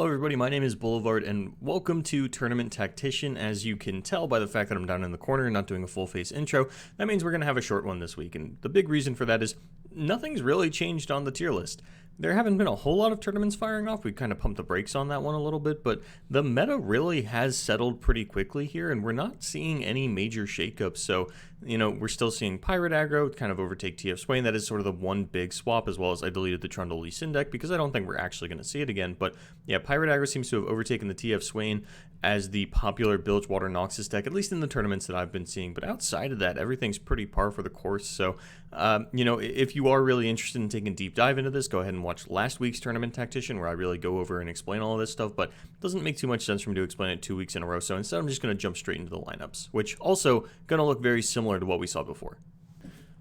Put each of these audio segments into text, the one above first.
Hello everybody, my name is Boulevard and welcome to Tournament Tactician. As you can tell by the fact that I'm down in the corner and not doing a full face intro, that means we're going to have a short one this week, and the big reason for that is nothing's really changed on the tier list. There haven't been a whole lot of tournaments firing off. We kind of pumped the brakes on that one a little bit, but the meta really has settled pretty quickly here, and we're not seeing any major shakeups. So, we're still seeing Pirate aggro kind of overtake TF Swain. That is sort of the one big swap, as well as I deleted the Trundle Lee Sin deck because I don't think we're actually going to see it again. But yeah, Pirate aggro seems to have overtaken the TF Swain as the popular Bilgewater Noxus deck, at least in the tournaments that I've been seeing. But outside of that, everything's pretty par for the course. So, if you are really interested in taking a deep dive into this, go ahead and watch last week's Tournament Tactician, where I really go over and explain all of this stuff. But it doesn't make too much sense for me to explain it 2 weeks in a row. So instead, I'm just going to jump straight into the lineups, which also going to look very similar to what we saw before.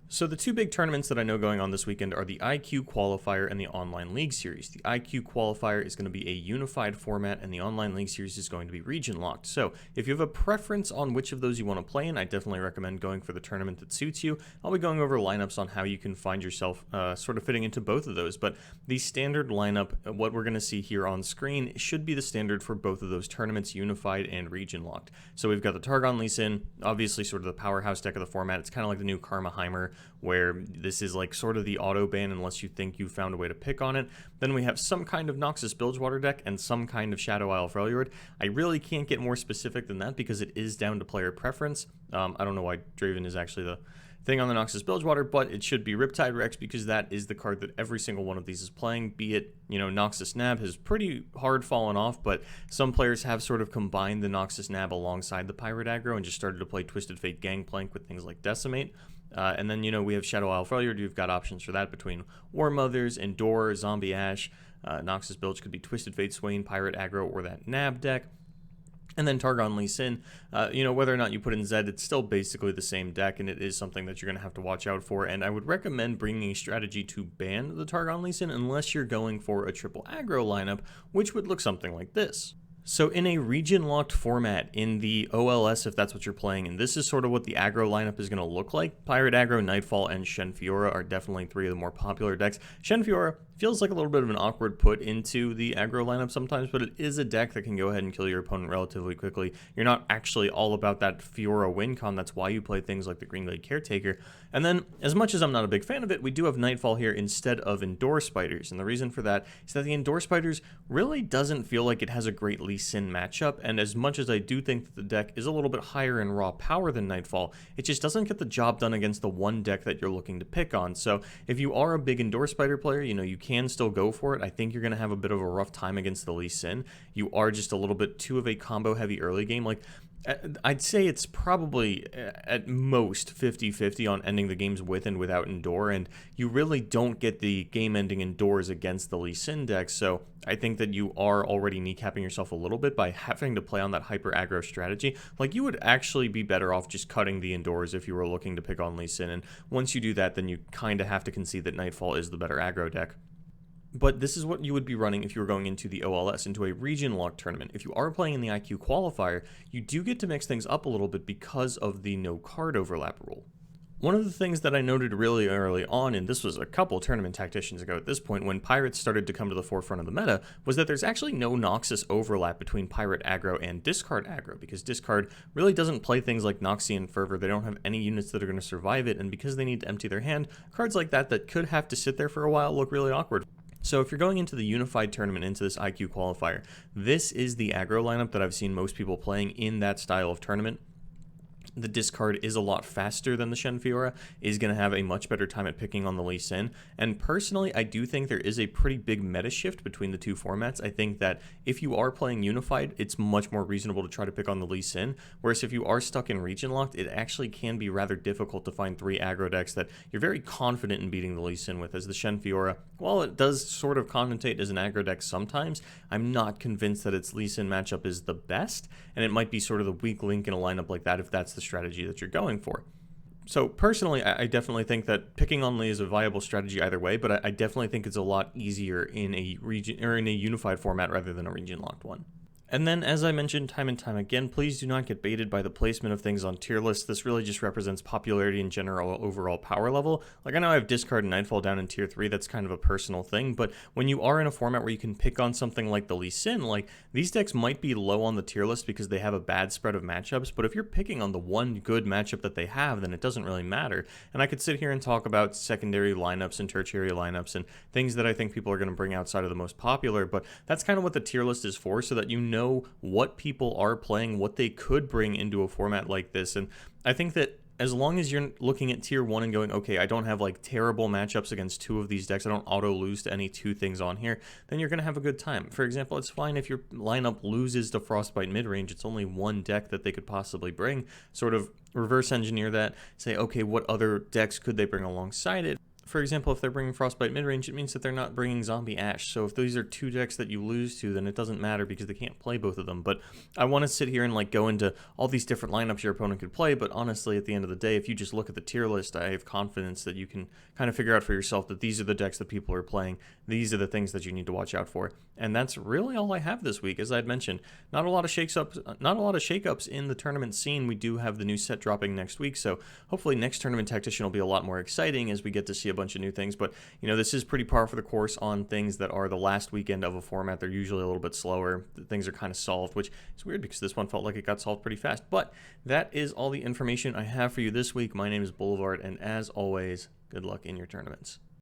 So the two big tournaments that I know going on this weekend are the IQ Qualifier and the Online League Series. The IQ Qualifier is going to be a unified format, and the Online League Series is going to be region locked. So if you have a preference on which of those you want to play in, I definitely recommend going for the tournament that suits you. I'll be going over lineups on how you can find yourself sort of fitting into both of those. But the standard lineup, what we're going to see here on screen, should be the standard for both of those tournaments, unified and region locked. So we've got the Targon Lee Sin, obviously sort of the powerhouse deck of the format. It's kind of like the new Karmaheimer, where this is like sort of the auto ban unless you think you found a way to pick on it. Then we have some kind of Noxus Bilgewater deck and some kind of Shadow Isle Freljord. I really can't get more specific than that because it is down to player preference. I don't know why Draven is actually the thing on the Noxus Bilgewater, but it should be Riptide Rex because that is the card that every single one of these is playing, be it, Noxus Nab has pretty hard fallen off, but some players have sort of combined the Noxus Nab alongside the Pirate aggro and just started to play Twisted Fate Gangplank with things like Decimate. And then, we have Shadow Isle Freljord. You've got options for that between War Mothers, Endor, Zombie Ash. Noxus Bilge could be Twisted Fate Swain, Pirate aggro, or that Nab deck. And then Targon Lee Sin, whether or not you put in Zed, it's still basically the same deck, and it is something that you're going to have to watch out for. And I would recommend bringing a strategy to ban the Targon Lee Sin unless you're going for a triple aggro lineup, which would look something like this. So in a region-locked format in the OLS, if that's what you're playing, and this is sort of what the aggro lineup is going to look like, Pirate aggro, Nightfall, and Shen Fiora are definitely three of the more popular decks. Shen Fiora feels like a little bit of an awkward put into the aggro lineup sometimes, but it is a deck that can go ahead and kill your opponent relatively quickly. You're not actually all about that Fiora win con. That's why you play things like the Greenglade Caretaker. And then, as much as I'm not a big fan of it, we do have Nightfall here instead of Endor Spiders. And the reason for that is that the Endor Spiders really doesn't feel like it has a great Lee Sin matchup. And as much as I do think that the deck is a little bit higher in raw power than Nightfall, it just doesn't get the job done against the one deck that you're looking to pick on. So if you are a big Endor Spider player, you can still go for it. I think you're going to have a bit of a rough time against the Lee Sin. You are just a little bit too of a combo heavy early game. Like, I'd say it's probably at most 50-50 on ending the games with and without Endor, and you really don't get the game-ending Endors against the Lee Sin deck, so I think that you are already kneecapping yourself a little bit by having to play on that hyper-aggro strategy. Like, you would actually be better off just cutting the Endors if you were looking to pick on Lee Sin, and once you do that, then you kind of have to concede that Nightfall is the better aggro deck. But this is what you would be running if you were going into the OLS, into a region-locked tournament. If you are playing in the IQ Qualifier, you do get to mix things up a little bit because of the no-card overlap rule. One of the things that I noted really early on, and this was a couple Tournament Tacticians ago at this point, when Pirates started to come to the forefront of the meta, was that there's actually no Noxus overlap between Pirate aggro and Discard aggro, because Discard really doesn't play things like Noxian Fervor. They don't have any units that are going to survive it, and because they need to empty their hand, cards like that could have to sit there for a while look really awkward. So if you're going into the unified tournament, into this IQ Qualifier, this is the aggro lineup that I've seen most people playing in that style of tournament. The discard is a lot faster than the Shen Fiora, is going to have a much better time at picking on the Lee Sin, and personally, I do think there is a pretty big meta shift between the two formats. I think that if you are playing Unified, it's much more reasonable to try to pick on the Lee Sin, whereas if you are stuck in Region Locked, it actually can be rather difficult to find three aggro decks that you're very confident in beating the Lee Sin with, as the Shen Fiora, while it does sort of connotate as an aggro deck sometimes, I'm not convinced that its Lee Sin matchup is the best, and it might be sort of the weak link in a lineup like that if that's the strategy that you're going for. So personally, I definitely think that picking on Lee is a viable strategy either way, but I definitely think it's a lot easier in a region or in a unified format rather than a region locked one. And then, as I mentioned time and time again, please do not get baited by the placement of things on tier lists. This really just represents popularity and general overall power level. Like, I know I have Discard and Nightfall down in tier 3, that's kind of a personal thing, but when you are in a format where you can pick on something like the Lee Sin, like, these decks might be low on the tier list because they have a bad spread of matchups, but if you're picking on the one good matchup that they have, then it doesn't really matter. And I could sit here and talk about secondary lineups and tertiary lineups and things that I think people are going to bring outside of the most popular, but that's kind of what the tier list is for, so that you know what people are playing, what they could bring into a format like this. And I think that as long as you're looking at tier 1 and going, okay, I don't have like terrible matchups against 2 of these decks, I don't auto lose to any 2 things on here, then you're going to have a good time. For example, it's fine if your lineup loses to Frostbite midrange. It's only one deck that they could possibly bring. Sort of reverse engineer that, say, okay, what other decks could they bring alongside it? For example, if they're bringing Frostbite midrange, it means that they're not bringing Zombie Ash. So if these are 2 decks that you lose to, then it doesn't matter because they can't play both of them. But I want to sit here and like go into all these different lineups your opponent could play. But honestly, at the end of the day, if you just look at the tier list, I have confidence that you can kind of figure out for yourself that these are the decks that people are playing. These are the things that you need to watch out for. And that's really all I have this week. As I had mentioned, not a lot of shakeups in the tournament scene. We do have the new set dropping next week, so hopefully next Tournament Tactician will be a lot more exciting as we get to see a bunch of new things. But you know, this is pretty par for the course on things that are the last weekend of a format. They're usually a little bit slower. Things are kind of solved, which is weird because this one felt like it got solved pretty fast. But that is all the information I have for you this week. My name is Boulevard, and as always, good luck in your tournaments.